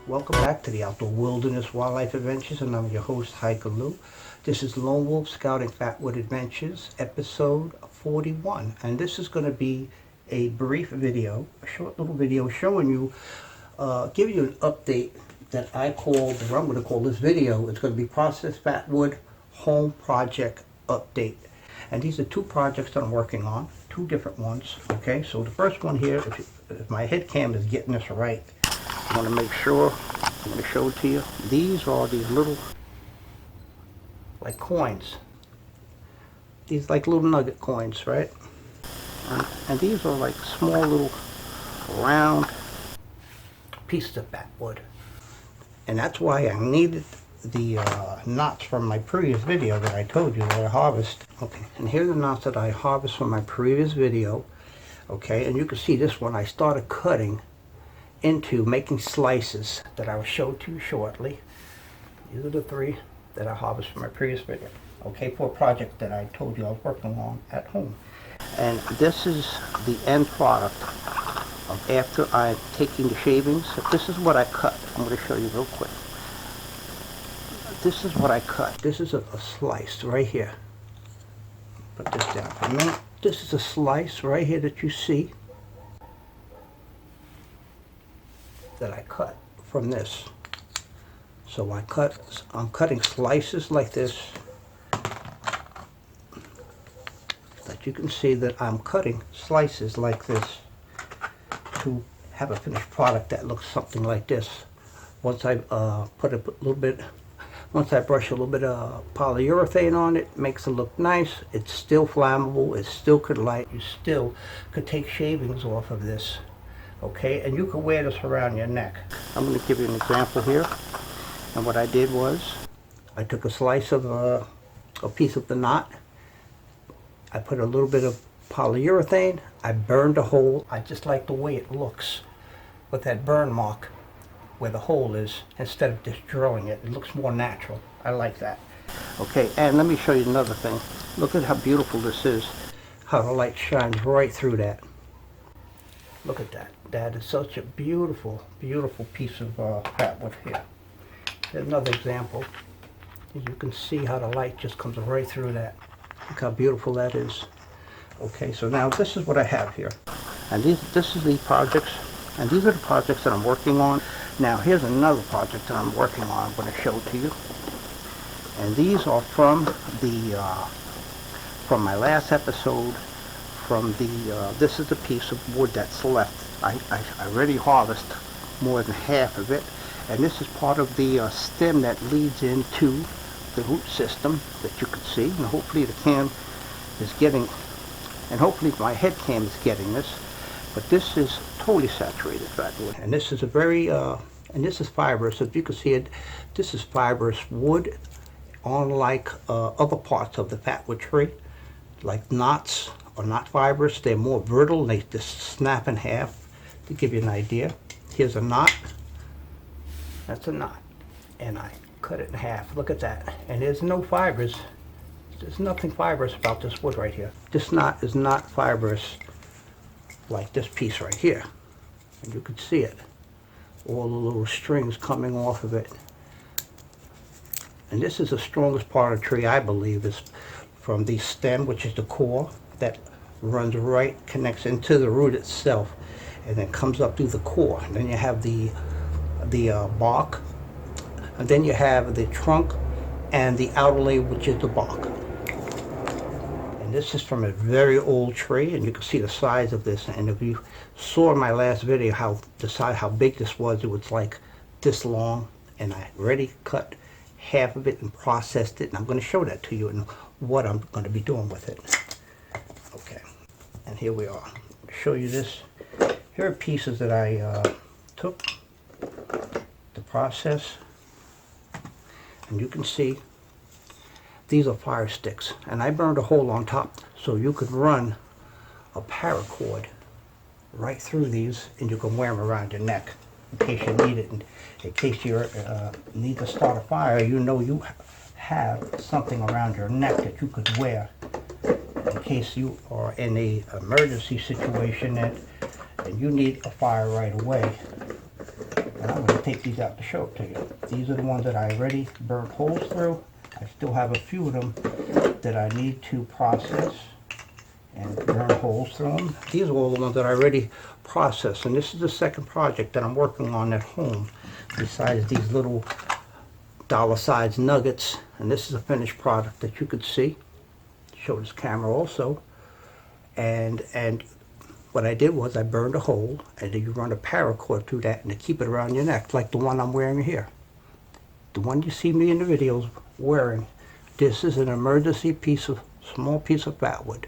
Welcome back to the Outdoor Wilderness Wildlife Adventures, and I'm your host, Hiker Lou. This is Lone Wolf Scouting Fatwood Adventures, episode 41, and this is going to be a brief video, a short little video showing you, giving you an update that I called, or I'm going to call this video, it's going to be Process Fatwood Home Project Update. And these are two projects that I'm working on, two different ones, okay? So the first one here, if my head cam is getting this right, I want to make sure, I'm going to show it to you. These are these little, like coins. These like little nugget coins, right? And these are like small little round pieces of fatwood. And that's why I needed the knots from my previous video that I told you that I harvest. Okay, and here are the knots that I harvest from my previous video. Okay, and you can see this one I started cutting into making slices that I will show to you shortly. These are the three that I harvest from my previous video. Okay, for a project that I told you I was working on at home. And this is the end product of after I'm taking the shavings. This is what I cut. I'm going to show you real quick. This is what I cut. This is a slice right here. Put this down for a minute. This is a slice right here that you see that I cut from this. So I'm cutting slices like this, that you can see that I'm cutting slices like this to have a finished product that looks something like this. Once I once I brush a little bit of polyurethane on it, makes it look nice. It's still flammable, it still could light, you still could take shavings off of this. Okay, and you can wear this around your neck. I'm going to give you an example here. And what I did was, I took a slice of a piece of the knot. I put a little bit of polyurethane. I burned a hole. I just like the way it looks with that burn mark where the hole is, instead of just drilling it. It looks more natural. I like that. Okay, and let me show you another thing. Look at how beautiful this is. How the light shines right through that. Look at that. That is such a beautiful, beautiful piece of fatwood here. Here's another example. As you can see how the light just comes right through that. Look how beautiful that is. Okay, so now this is what I have here. And this is the projects, and these are the projects that I'm working on. Now here's another project that I'm working on. I'm going to show it to you. And these are from my last episode. This is a piece of wood that's left. I already harvested more than half of it, and this is part of the stem that leads into the root system that you can see, and hopefully the cam is getting, and hopefully my head cam is getting this, but this is totally saturated fatwood, and this is a very, and this is fibrous. If you can see it, this is fibrous wood, unlike other parts of the fatwood tree, like knots are not fibrous. They're more brittle. They just snap in half. To give you an idea, here's a knot. That's a knot, and I cut it in half. Look at that. And there's no fibers. There's nothing fibrous about this wood right here. This knot is not fibrous like this piece right here, and you can see it. All the little strings coming off of it. And this is the strongest part of the tree, I believe, is from the stem, which is the core that runs right, connects into the root itself, and then comes up through the core. And then you have the bark, and then you have the trunk and the outer layer, which is the bark. And this is from a very old tree, and you can see the size of this. And if you saw in my last video how big this was, it was like this long, and I already cut half of it and processed it, and I'm going to show that to you and what I'm going to be doing with it. Okay, and here we are. I'll show you this. Here are pieces that I took to process, and you can see these are fire sticks, and I burned a hole on top so you could run a paracord right through these, and you can wear them around your neck in case you need it, and in case you need to start a fire. You know you have something around your neck that you could wear in case you are in a emergency situation and you need a fire right away. And I'm going to take these out to show it to you. These are the ones that I already burned holes through. I still have a few of them that I need to process and burn holes through them. These are all the ones that I already processed, and this is the second project that I'm working on at home besides these little dollar-sized nuggets. And this is a finished product that you could see. Show this camera also. And what I did was I burned a hole, and then you run a paracord through that and to keep it around your neck, like the one I'm wearing here. The one you see me in the videos wearing. This is an emergency small piece of Fatwood.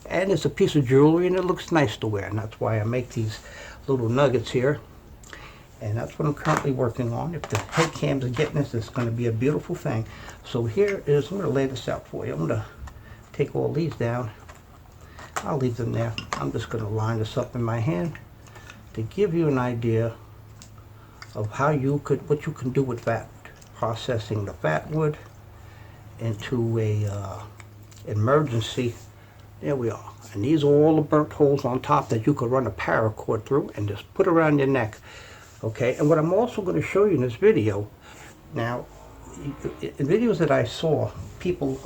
And it's a piece of jewelry, and it looks nice to wear. And that's why I make these little nuggets here. And that's what I'm currently working on. If the head cams are getting this, it's going to be a beautiful thing. So here is, I'm going to lay this out for you. I'm going to take all these down. I'll leave them there. I'm just going to line this up in my hand to give you an idea of what you can do with Fatwood. Processing the Fatwood into a emergency. There we are. And these are all the burnt holes on top that you could run a paracord through and just put around your neck. Okay, and what I'm also going to show you in this video, now, in videos that I saw, people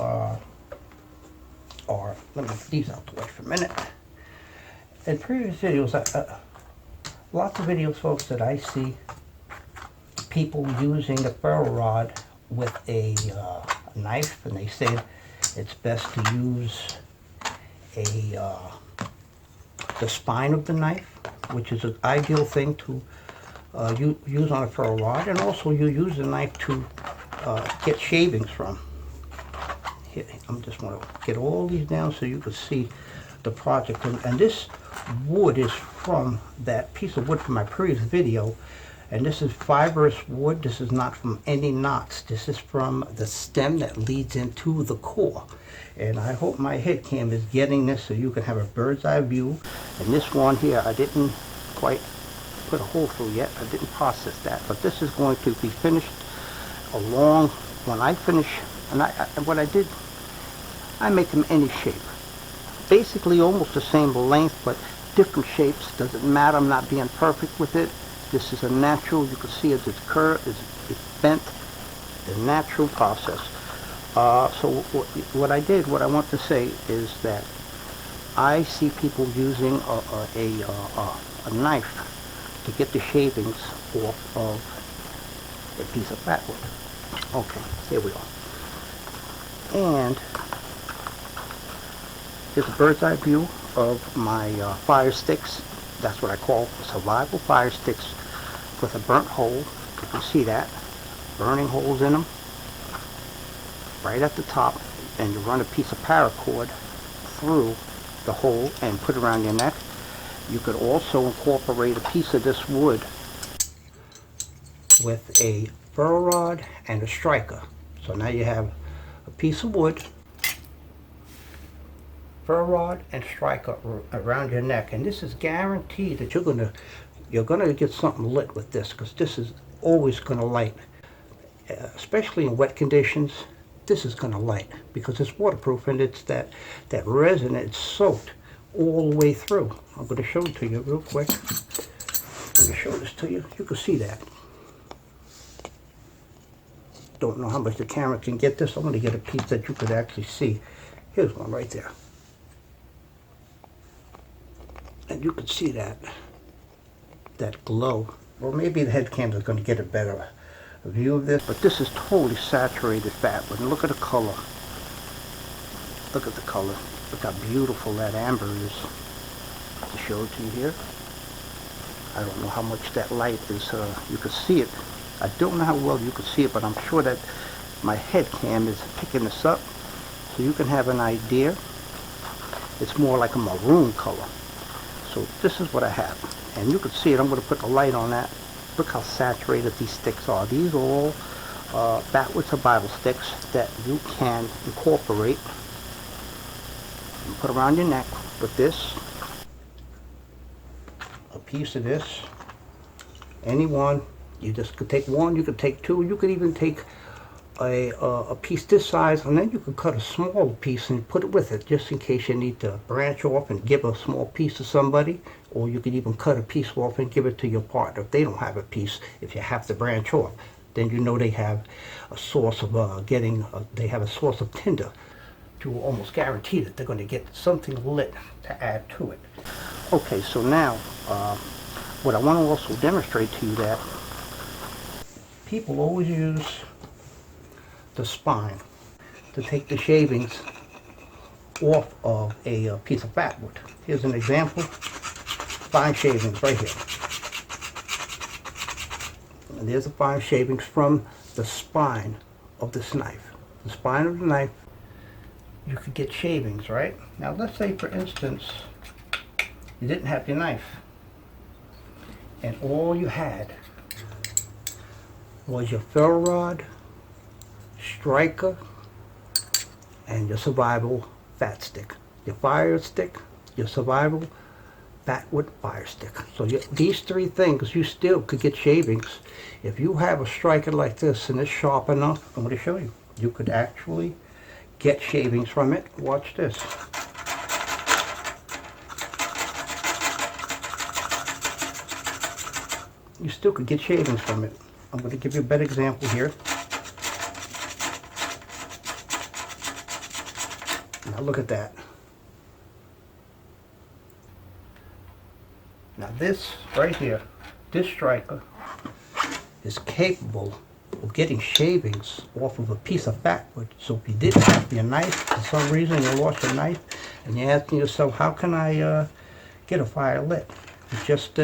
let me get these out the way for a minute. In previous videos, lots of videos, folks, that I see people using the ferro rod with a knife, and they say it's best to use the spine of the knife, which is an ideal thing to use on a ferro rod, and also you use the knife to get shavings from. Here, I'm just want to get all these down so you can see the project. And this wood is from that piece of wood from my previous video, and this is fibrous wood. This is not from any knots. This is from the stem that leads into the core. And I hope my head cam is getting this so you can have a bird's eye view. And this one here, I didn't quite put a hole through yet. I didn't process that, but this is going to be finished along when I finish. And what I did, I make them any shape, basically almost the same length, but different shapes. Doesn't matter. I'm not being perfect with it. This is a natural. You can see it's curved, it's bent. The natural process. So what I did, what I want to say is that I see people using a knife to get the shavings off of a piece of Fatwood. Okay, here we are. And here's a bird's eye view of my fire sticks. That's what I call survival fire sticks with a burnt hole. You can see that. Burning holes in them. Right at the top. And you run a piece of paracord through the hole and put it around your neck. You could also incorporate a piece of this wood with a ferro rod and a striker. So now you have a piece of wood, ferro rod, and striker around your neck. And this is guaranteed that you're gonna get something lit with this, because this is always gonna light, especially in wet conditions. This is gonna light because it's waterproof, and it's that resin. It's soaked all the way through. I'm going to show it to you real quick. I'm going to show this to you. You can see that. Don't know how much the camera can get this. I'm going to get a piece that you could actually see. Here's one right there. And you can see that glow. Or maybe the head cams are going to get a better view of this. But this is totally saturated Fatwood. And look at the color. Look at the color. Look how beautiful that amber is. To show it to you here. I don't know how much that light is. You can see it. I don't know how well you can see it, but I'm sure that my head cam is picking this up, so you can have an idea. It's more like a maroon color. So this is what I have, and you can see it. I'm going to put the light on that. Look how saturated these sticks are. These are all Fatwood survival sticks that you can incorporate and put around your neck with this. A piece of this. Any one. You just could take one, you could take two, you could even take a piece this size, and then you could cut a smaller piece and put it with it, just in case you need to branch off and give a small piece to somebody. Or you could even cut a piece off and give it to your partner if they don't have a piece. If you have to branch off, then you know they have a source of they have a source of tinder. You almost guarantee that they're going to get something lit to add to it. Okay, so now what I want to also demonstrate to you that people always use the spine to take the shavings off of a piece of fatwood. Here's an example. Fine shavings right here. And there's the fine shavings from the spine of this knife. The spine of the knife, you could get shavings, right? Now let's say, for instance, you didn't have your knife, and all you had was your ferro rod, striker, and your survival fat stick. Your fire stick, your survival fatwood fire stick. So these three things, you still could get shavings. If you have a striker like this and it's sharp enough, I'm going to show you. You could actually get shavings from it. Watch this. You still could get shavings from it. I'm going to give you a better example here. Now look at that. Now this right here, this striker is capable of getting shavings off of a piece of fatwood. So if you didn't have your knife, for some reason you lost your knife, and you're asking yourself, how can I get a fire lit? It's just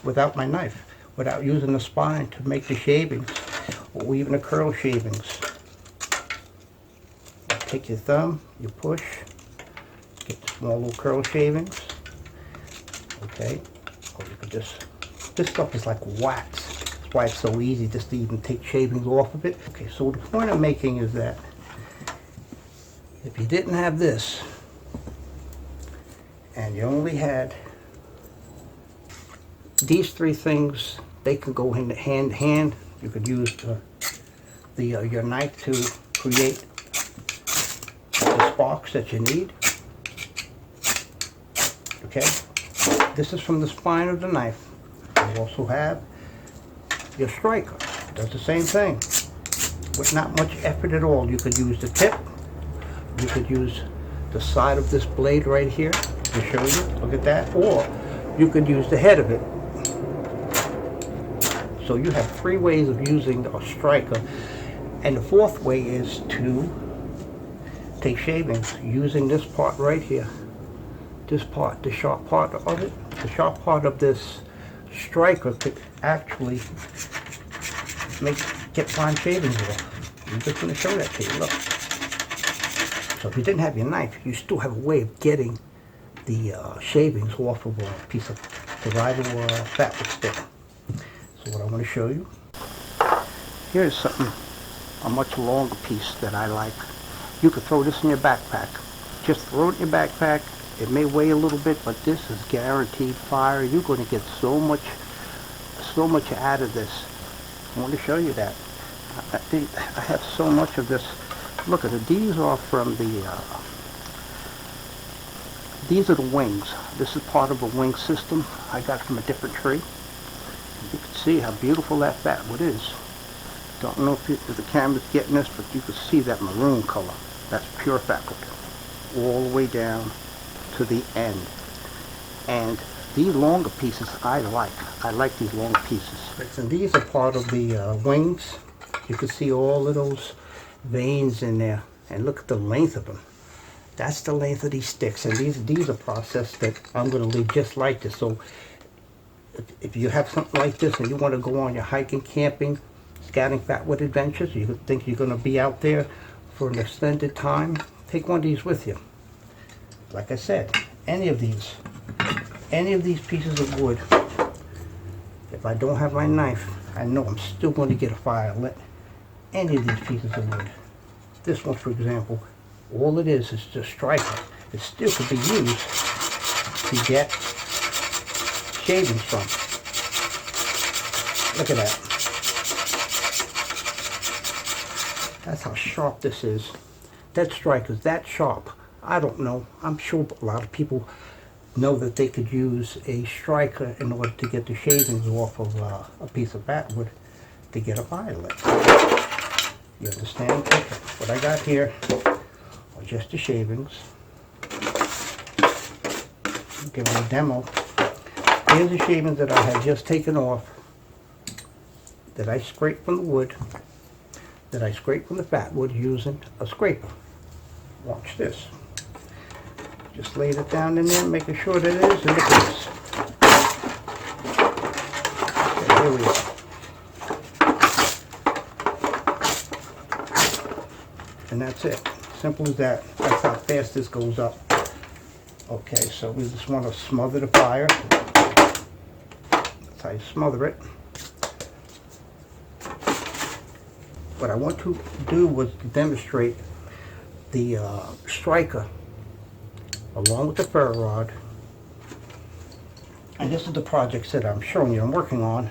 without my knife, without using the spine to make the shavings, or even the curl shavings. Take your thumb, you push, get the small little curl shavings. Okay, or you could just, this stuff is like wax. That's why it's so easy just to even take shavings off of it. Okay, so the point I'm making is that if you didn't have this, and you only had these three things, they could go hand in hand. You could use your knife to create the sparks that you need. Okay, this is from the spine of the knife. You also have your striker. It does the same thing with not much effort at all. You could use the tip. You could use the side of this blade right here to show you. Look at that. Or you could use the head of it. So you have three ways of using a striker. And the fourth way is to take shavings using this part right here. This part, the sharp part of it, the sharp part of this striker could actually get fine shavings off. I'm just going to show that to you. Look. So if you didn't have your knife, you still have a way of getting the shavings off of a piece of survival fatwood stick. So what I want to show you, here's something, a much longer piece that I like. You could throw this in your backpack. Just throw it in your backpack. It may weigh a little bit, but this is guaranteed fire. You're going to get so much out of this. I want to show you that. I have so much of this. Look at it. These are from these are the wings. This is part of a wing system I got from a different tree. You can see how beautiful that fatwood is. Don't know if the camera's getting this, but you can see that maroon color. That's pure fatwood. All the way down to the end. And these longer pieces I like. I like these longer pieces. And these are part of the wings. You can see all of those veins in there. And look at the length of them. That's the length of these sticks. And these are processed that I'm going to leave just like this. So if you have something like this and you want to go on your hiking, camping, scouting fatwood adventures, you think you're going to be out there for an extended time, take one of these with you. Like I said, any of these pieces of wood, if I don't have my knife, I know I'm still going to get a fire lit. Any of these pieces of wood. This one, for example, all it is just striker. It still could be used to get shavings from. Look at that. That's how sharp this is. That strike is that sharp. I don't know. I'm sure a lot of people know that they could use a striker in order to get the shavings off of a piece of fatwood to get a violet. You understand? Okay. What I got here are just the shavings. I'll give them a demo. Here's the shavings that I had just taken off, that I scraped from the wood, that I scraped from the fatwood using a scraper. Watch this. Just laid it down in there, making sure that it is, and look at this. Okay, here we go. And that's it. Simple as that. That's how fast this goes up. Okay, so we just want to smother the fire. That's how you smother it. What I want to do was to demonstrate the striker along with the ferro rod. And this is the projects that I'm showing you I'm working on.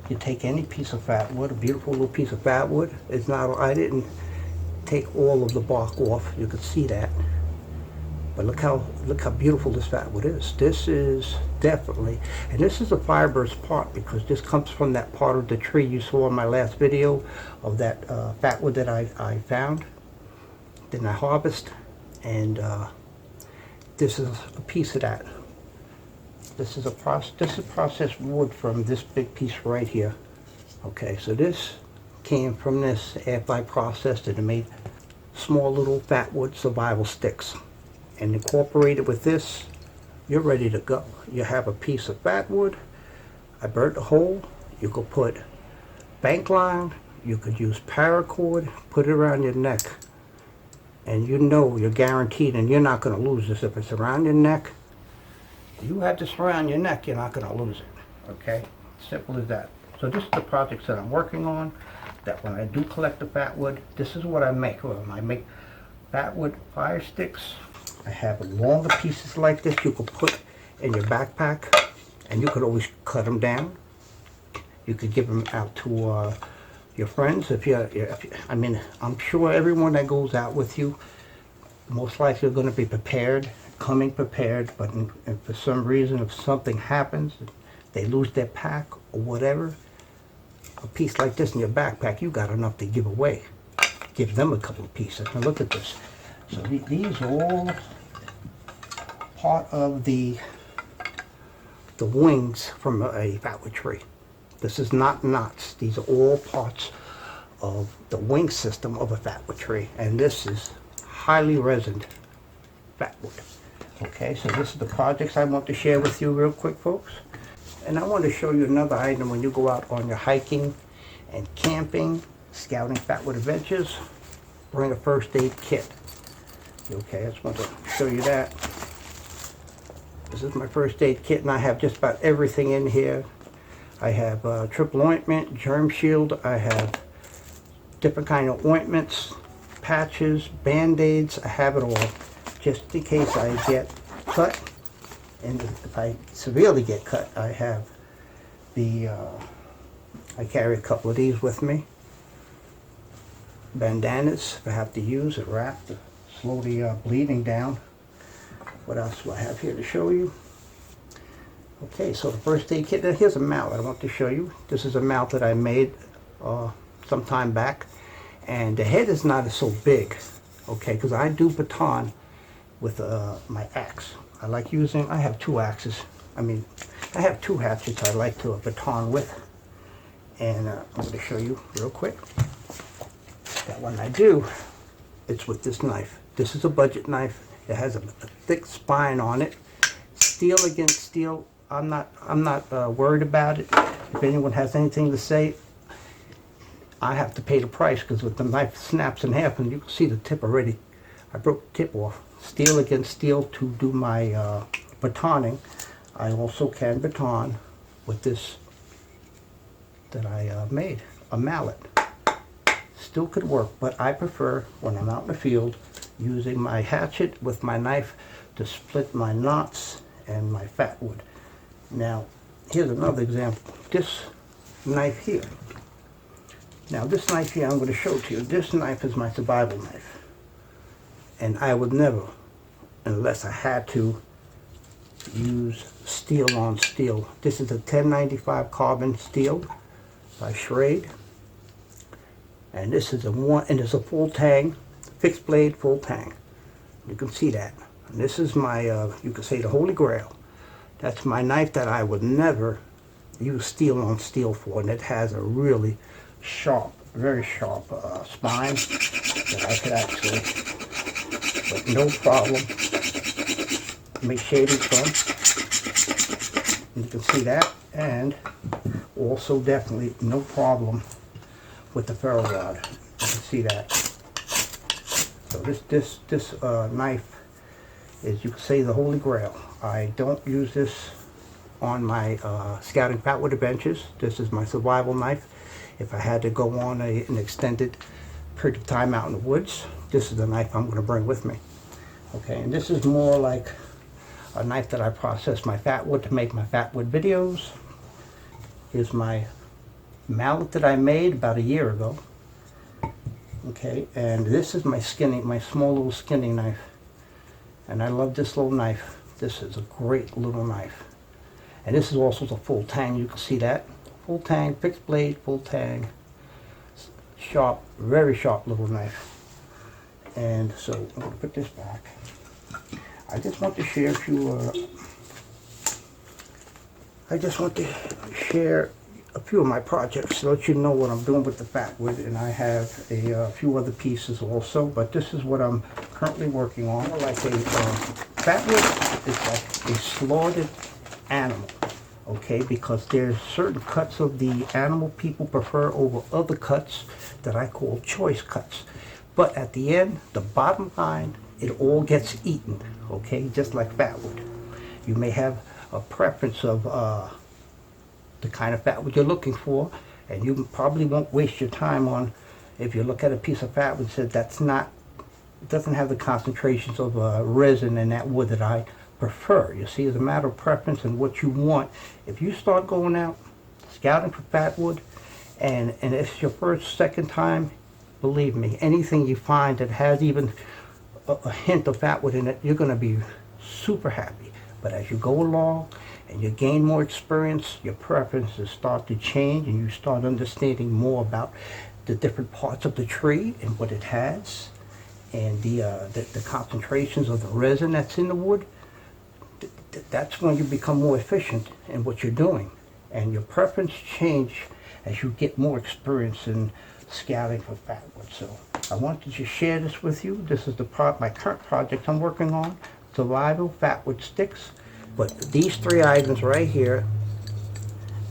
You take any piece of fatwood, a beautiful little piece of fatwood. It's not, I didn't take all of the bark off, you could see that. But look how beautiful this fatwood is. This is definitely, and this is a fibrous part because this comes from that part of the tree you saw in my last video of that fatwood that I found. Then I harvest, and this is a piece of that. This is processed wood from this big piece right here. Okay, so this came from this after I processed it and made small little fatwood survival sticks. And incorporated with this, you're ready to go. You have a piece of fatwood. I burnt a hole. You could put bank line. You could use paracord. Put it around your neck. And you know you're guaranteed, and you're not going to lose this. If it's around your neck, you have this around your neck, you're not going to lose it. Okay? Simple as that. So this is the projects that I'm working on, that when I do collect the fatwood, this is what I make. Well, I make fatwood fire sticks. I have longer pieces like this you could put in your backpack, and you could always cut them down. You could give them out to your friends. I mean, I'm sure everyone that goes out with you, most likely are going to be prepared, coming prepared, but and for some reason, if something happens, they lose their pack or whatever, a piece like this in your backpack, you got enough to give away. Give them a couple of pieces. Now look at this. So these are all part of the wings from a fatwood tree. This is not knots. These are all parts of the wing system of a fatwood tree. And this is highly resined fatwood. Okay, so this is the projects I want to share with you real quick, folks. And I want to show you another item when you go out on your hiking and camping, scouting fatwood adventures. Bring a first aid kit. Okay, I just want to show you that. This is my first aid kit, and I have just about everything in here. I have triple ointment, germ shield. I have different kind of ointments, patches, band-aids. I have it all, just in case I get cut. And if I severely get cut, I have I carry a couple of these with me. Bandanas if I have to use it, wrapped to slow the bleeding down. What else do I have here to show you? Okay, so the first aid kit. Now here's a mallet I want to show you. This is a mallet that I made some time back, and the head is not so big. Okay, because I do baton with my axe. I like using. I have two axes. I mean, I have two hatchets I like to baton with, and I'm going to show you real quick. That one I do, it's with this knife. This is a budget knife. It has a thick spine on it. Steel against steel. I'm not worried about it. If anyone has anything to say, I have to pay the price, because with the knife snaps in half, and you can see the tip already. I broke the tip off. Steel against steel to do my batoning. I also can baton with this that I made, a mallet. Still could work, but I prefer, when I'm out in the field, using my hatchet with my knife to split my knots and my fatwood. Now, here's another example. This knife here, Now this knife here I'm going to show to you. This knife is my survival knife. And I would never, unless I had to, use steel on steel. This is a 1095 carbon steel by Schrade. And this is and it's a full tang, fixed blade full tang. You can see that. And this is my, you could say the Holy Grail. That's my knife that I would never use steel on steel for. And it has a really sharp, very sharp spine that I could actually, with no problem, make shavings from. And you can see that. And also definitely no problem with the ferro rod. You can see that. So this knife is, you could say, the Holy Grail. I don't use this on my scouting Fatwood adventures. This is my survival knife. If I had to go on an extended period of time out in the woods, this is the knife I'm going to bring with me. Okay, and this is more like a knife that I process my Fatwood to make my Fatwood videos. Here's my mallet that I made about a year ago. Okay, and this is my small little skinning knife. And I love this little knife. This is a great little knife. And this is also the full tang, you can see that. Full tang, fixed blade, full tang. Sharp, very sharp little knife. And so I'm going to put this back. I just want to share a few of my projects to let you know what I'm doing with the Fatwood, and I have a few other pieces also, but this is what I'm currently working on. Like Fatwood is like a slaughtered animal, okay, because there's certain cuts of the animal people prefer over other cuts that I call choice cuts. But at the end, the bottom line, it all gets eaten, okay, just like Fatwood. You may have a preference of the kind of Fatwood you're looking for, and you probably won't waste your time on, if you look at a piece of Fatwood and said doesn't have the concentrations of resin in that wood that I prefer. You see, it's a matter of preference and what you want. If you start going out scouting for Fatwood, and it's your first, second time, believe me, anything you find that has even a hint of Fatwood in it, you're going to be super happy. But as you go along and you gain more experience, your preferences start to change, and you start understanding more about the different parts of the tree and what it has, and the concentrations of the resin that's in the wood. That's when you become more efficient in what you're doing, and your preference change as you get more experience in scouting for Fatwood. So I wanted to share this with you. This is my current project I'm working on, survival Fatwood sticks. But these three items right here,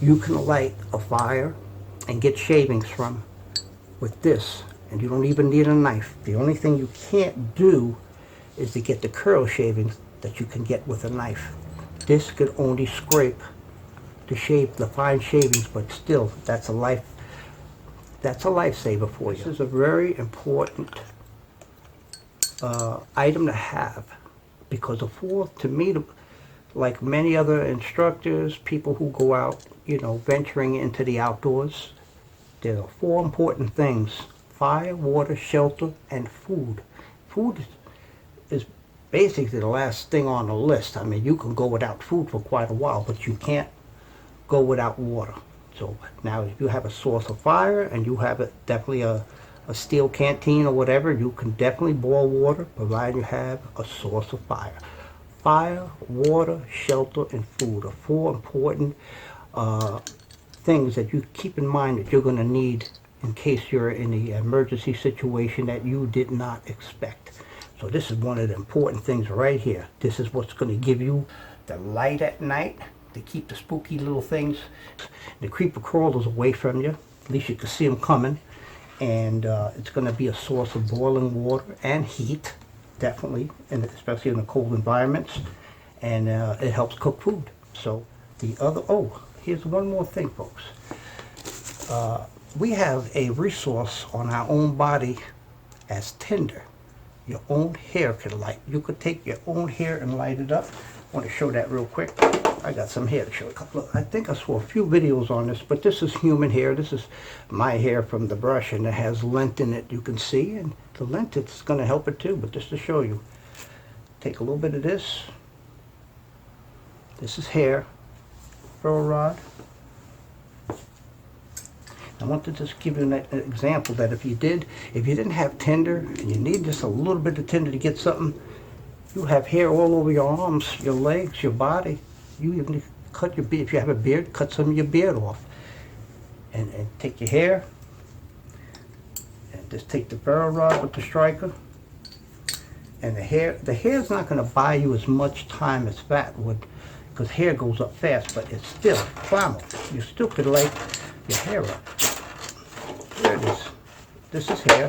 you can light a fire and get shavings from with this, and you don't even need a knife. The only thing you can't do is to get the curl shavings that you can get with a knife. This could only scrape the fine shavings, but still, that's a lifesaver for you. This is a very important item to have, because to me, like many other instructors, people who go out, venturing into the outdoors, there are 4 important things: fire, water, shelter, and food. Food is basically the last thing on the list. I mean, you can go without food for quite a while, but you can't go without water. So now if you have a source of fire, and you have definitely a steel canteen or whatever, you can definitely boil water, provided you have a source of fire. Fire, water, shelter, and food are 4 important things that you keep in mind that you're going to need in case you're in an emergency situation that you did not expect. So this is one of the important things right here. This is what's going to give you the light at night to keep the spooky little things, the creeper crawlers, away from you. At least you can see them coming. And it's going to be a source of boiling water and heat, definitely, and especially in the cold environments. And it helps cook food. So here's one more thing, folks. We have a resource on our own body as tinder. Your own hair can light. You could take your own hair and light it up. I want to show that real quick. I got some hair to show you. I think I saw a few videos on this, but this is human hair. This is my hair from the brush, and it has lint in it, you can see, and the lint, it's going to help it too, but just to show you. Take a little bit of this. This is hair, ferro rod. I want to just give you an example that if you didn't have tinder, and you need just a little bit of tinder to get something, you have hair all over your arms, your legs, your body. You even cut your beard. If you have a beard, cut some of your beard off. And take your hair, and just take the ferro rod with the striker. And the hair's not going to buy you as much time as Fatwood, because hair goes up fast, but it's still flammable. You still could lay your hair up. There it is. This is hair.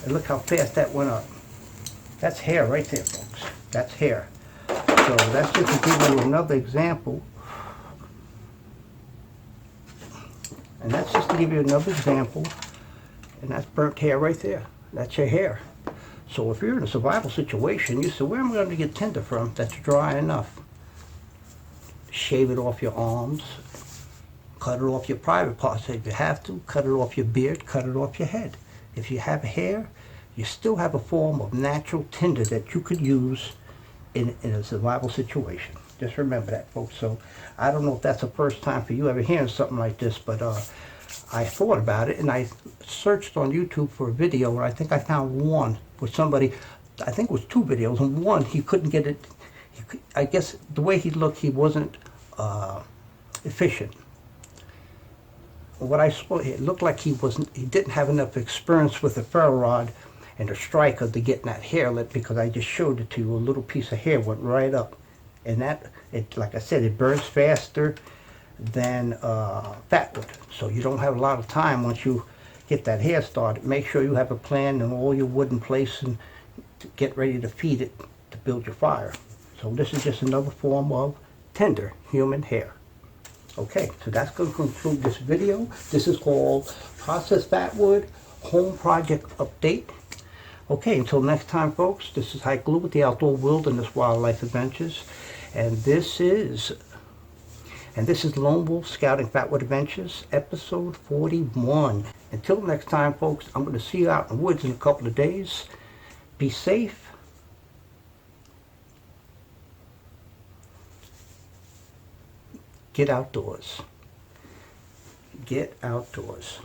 And look how fast that went up. That's hair right there, folks. That's hair. So that's just to give you another example. And that's just to give you another example. And that's burnt hair right there. That's your hair. So if you're in a survival situation, you say, where am I going to get tinder from that's dry enough? Shave it off your arms. Cut it off your private parts if you have to. Cut it off your beard. Cut it off your head. If you have hair, you still have a form of natural tinder that you could use in a survival situation. Just remember that, folks. So I don't know if that's the first time for you ever hearing something like this, but I thought about it, and I searched on YouTube for a video, and I think I found one with somebody. I think it was 2 videos, and one he couldn't get it. I guess the way he looked, he wasn't efficient. What I saw, it looked like he didn't have enough experience with the ferro rod and the striker to get in that hair lip, because I just showed it to you. A little piece of hair went right up, and like I said, it burns faster than Fatwood. So you don't have a lot of time once you get that hair started. Make sure you have a plan and all your wood in place, and to get ready to feed it to build your fire. So this is just another form of tinder human hair. Okay, so that's going to conclude this video. This is called Processed Fatwood Home Project Update. Okay, until next time, folks, this is Hike Glue with the Outdoor Wilderness Wildlife Adventures. And this is Lone Wolf Scouting Fatwood Adventures, episode 41. Until next time, folks, I'm going to see you out in the woods in a couple of days. Be safe. Get outdoors. Get outdoors.